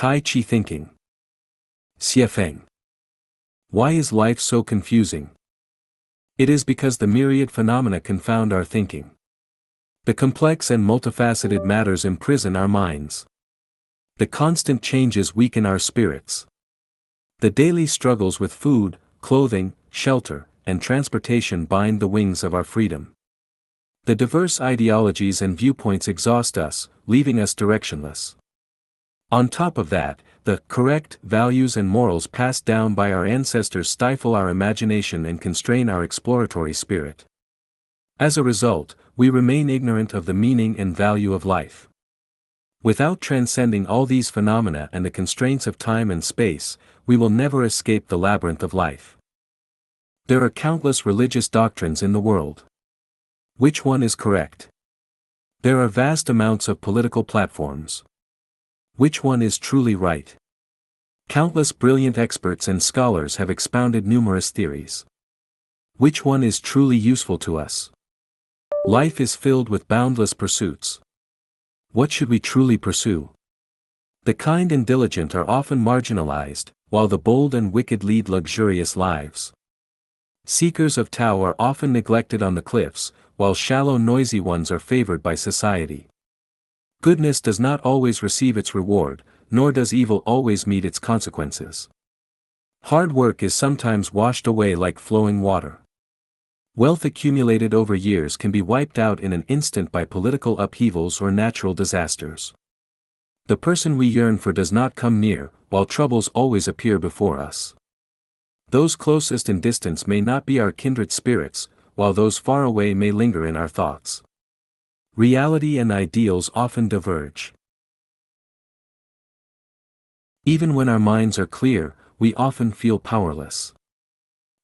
Tai Chi Thinking. Xiefeng. Why is life so confusing? It is because the myriad phenomena confound our thinking. The complex and multifaceted matters imprison our minds. The constant changes weaken our spirits. The daily struggles with food, clothing, shelter, and transportation bind the wings of our freedom. The diverse ideologies and viewpoints exhaust us, leaving us directionless. On top of that, the correct values and morals passed down by our ancestors stifle our imagination and constrain our exploratory spirit. As a result, we remain ignorant of the meaning and value of life. Without transcending all these phenomena and the constraints of time and space, we will never escape the labyrinth of life. There are countless religious doctrines in the world. Which one is correct? There are vast amounts of political platforms. Which one is truly right? Countless brilliant experts and scholars have expounded numerous theories. Which one is truly useful to us? Life is filled with boundless pursuits. What should we truly pursue? The kind and diligent are often marginalized, while the bold and wicked lead luxurious lives. Seekers of Tao are often neglected on the cliffs, while shallow noisy ones are favored by society. Goodness does not always receive its reward, nor does evil always meet its consequences. Hard work is sometimes washed away like flowing water. Wealth accumulated over years can be wiped out in an instant by political upheavals or natural disasters. The person we yearn for does not come near, while troubles always appear before us. Those closest in distance may not be our kindred spirits, while those far away may linger in our thoughts. Reality and ideals often diverge. Even when our minds are clear, we often feel powerless.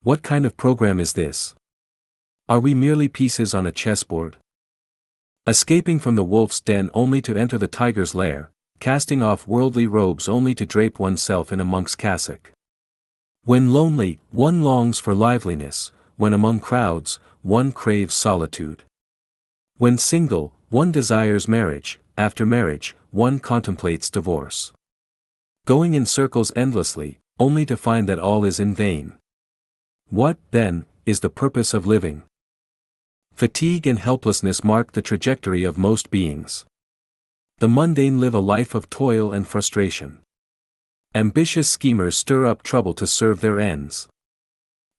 What kind of program is this? Are we merely pieces on a chessboard? Escaping from the wolf's den only to enter the tiger's lair, casting off worldly robes only to drape oneself in a monk's cassock. When lonely, one longs for liveliness, when among crowds, one craves solitude. When single, one desires marriage, after marriage, one contemplates divorce. Going in circles endlessly, only to find that all is in vain. What, then, is the purpose of living? Fatigue and helplessness mark the trajectory of most beings. The mundane live a life of toil and frustration. Ambitious schemers stir up trouble to serve their ends.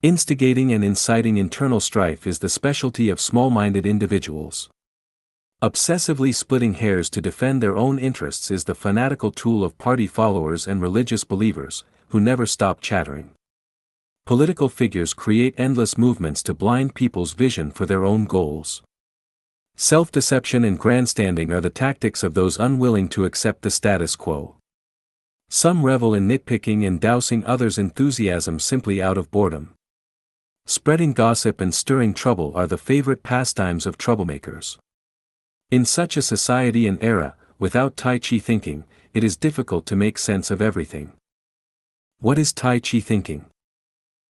Instigating and inciting internal strife is the specialty of small-minded individuals. Obsessively splitting hairs to defend their own interests is the fanatical tool of party followers and religious believers, who never stop chattering. Political figures create endless movements to blind people's vision for their own goals. Self-deception and grandstanding are the tactics of those unwilling to accept the status quo. Some revel in nitpicking and dousing others' enthusiasm simply out of boredom. Spreading gossip and stirring trouble are the favorite pastimes of troublemakers. In such a society and era, without Tai Chi thinking, it is difficult to make sense of everything. What is Tai Chi thinking?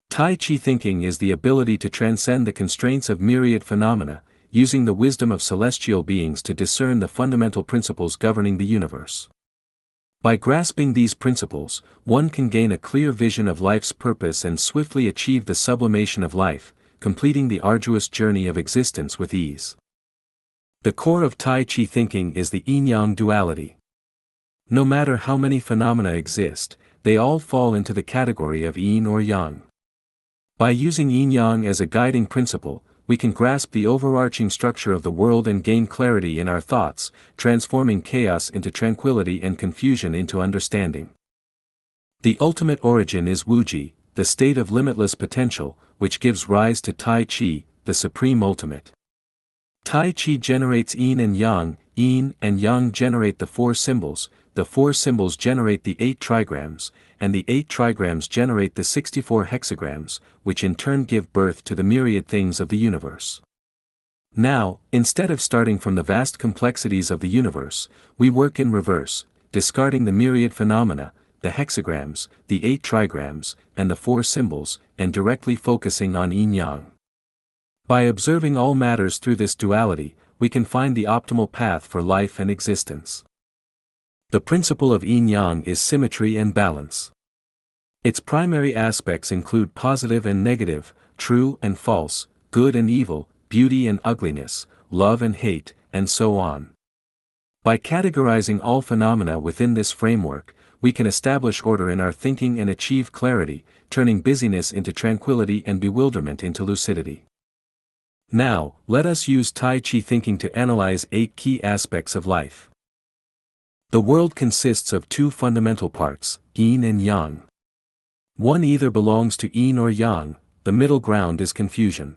Tai Chi thinking is the ability to transcend the constraints of myriad phenomena, using the wisdom of celestial beings to discern the fundamental principles governing the universe. By grasping these principles, one can gain a clear vision of life's purpose and swiftly achieve the sublimation of life, completing the arduous journey of existence with ease. The core of Tai Chi thinking is the yin-yang duality. No matter how many phenomena exist, they all fall into the category of yin or yang. By using yin-yang as a guiding principle, we can grasp the overarching structure of the world and gain clarity in our thoughts, transforming chaos into tranquility and confusion into understanding. The ultimate origin is Wuji, the state of limitless potential, which gives rise to Tai Chi, the supreme ultimate. Tai Chi generates yin and yang generate the four symbols generate the 8 trigrams, and the 8 trigrams generate the 64 hexagrams, which in turn give birth to the myriad things of the universe. Now, instead of starting from the vast complexities of the universe, we work in reverse, discarding the myriad phenomena, the hexagrams, the 8 trigrams, and the 4 symbols, and directly focusing on yin-yang. By observing all matters through this duality, we can find the optimal path for life and existence. The principle of yin-yang is symmetry and balance. Its primary aspects include positive and negative, true and false, good and evil, beauty and ugliness, love and hate, and so on. By categorizing all phenomena within this framework, we can establish order in our thinking and achieve clarity, turning busyness into tranquility and bewilderment into lucidity. Now, let us use Tai Chi thinking to analyze 8 key aspects of life. The world consists of 2 fundamental parts, yin and yang. One either belongs to yin or yang, the middle ground is confusion.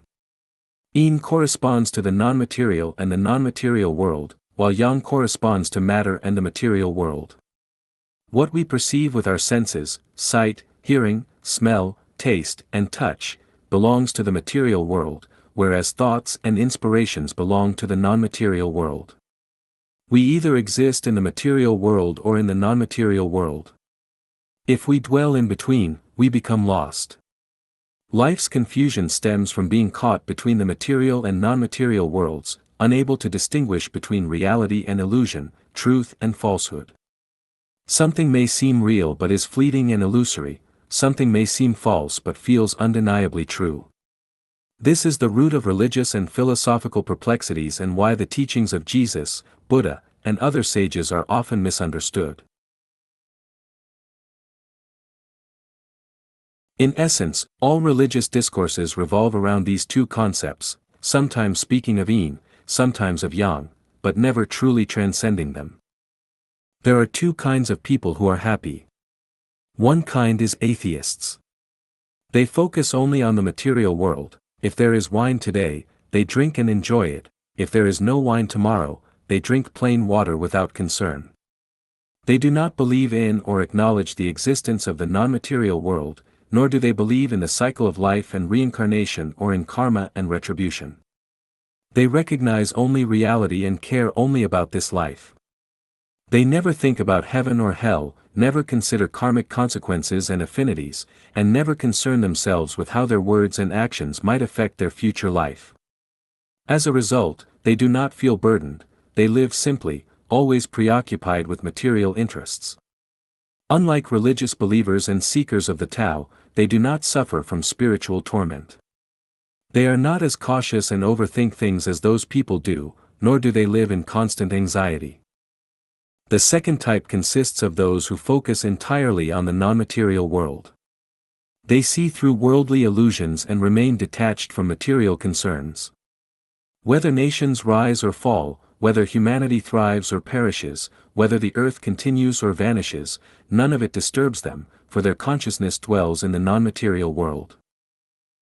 Yin corresponds to the non-material and the non-material world, while yang corresponds to matter and the material world. What we perceive with our senses, sight, hearing, smell, taste, and touch, belongs to the material world, whereas thoughts and inspirations belong to the non-material world. We either exist in the material world or in the non-material world. If we dwell in between, we become lost. Life's confusion stems from being caught between the material and non-material worlds, unable to distinguish between reality and illusion, truth and falsehood. Something may seem real but is fleeting and illusory, something may seem false but feels undeniably true. This is the root of religious and philosophical perplexities and why the teachings of Jesus, Buddha, and other sages are often misunderstood. In essence, all religious discourses revolve around these 2 concepts, sometimes speaking of yin, sometimes of yang, but never truly transcending them. There are 2 kinds of people who are happy. One kind is atheists. They focus only on the material world. If there is wine today, they drink and enjoy it. If there is no wine tomorrow, they drink plain water without concern. They do not believe in or acknowledge the existence of the non-material world, nor do they believe in the cycle of life and reincarnation or in karma and retribution. They recognize only reality and care only about this life. They never think about heaven or hell, never consider karmic consequences and affinities, and never concern themselves with how their words and actions might affect their future life. As a result, they do not feel burdened, they live simply, always preoccupied with material interests. Unlike religious believers and seekers of the Tao, they do not suffer from spiritual torment. They are not as cautious and overthink things as those people do, nor do they live in constant anxiety. The second type consists of those who focus entirely on the non-material world. They see through worldly illusions and remain detached from material concerns. Whether nations rise or fall, whether humanity thrives or perishes, whether the earth continues or vanishes, none of it disturbs them, for their consciousness dwells in the non-material world.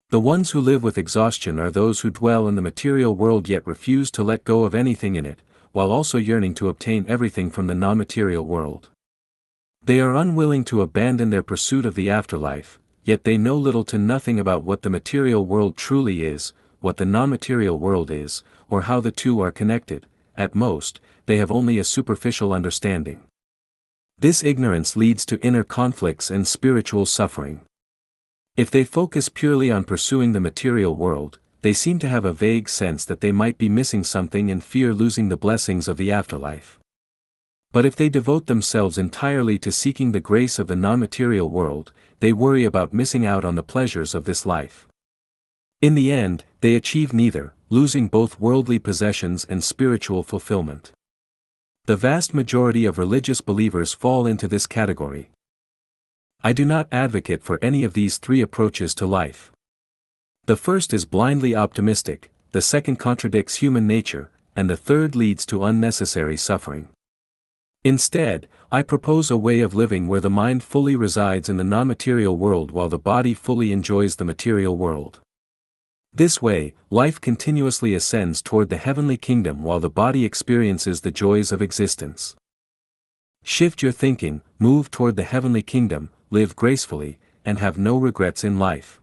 The ones who live with exhaustion are those who dwell in the material world yet refuse to let go of anything in it, while also yearning to obtain everything from the non-material world. They are unwilling to abandon their pursuit of the afterlife, yet they know little to nothing about what the material world truly is, what the non-material world is, or how the 2 are connected. At most, they have only a superficial understanding. This ignorance leads to inner conflicts and spiritual suffering. If they focus purely on pursuing the material world, they seem to have a vague sense that they might be missing something and fear losing the blessings of the afterlife. But if they devote themselves entirely to seeking the grace of the non-material world, they worry about missing out on the pleasures of this life. In the end, they achieve neither, losing both worldly possessions and spiritual fulfillment. The vast majority of religious believers fall into this category. I do not advocate for any of these 3 approaches to life. The first is blindly optimistic, the second contradicts human nature, and the third leads to unnecessary suffering. Instead, I propose a way of living where the mind fully resides in the non-material world while the body fully enjoys the material world. This way, life continuously ascends toward the heavenly kingdom while the body experiences the joys of existence. Shift your thinking, move toward the heavenly kingdom, live gracefully, and have no regrets in life.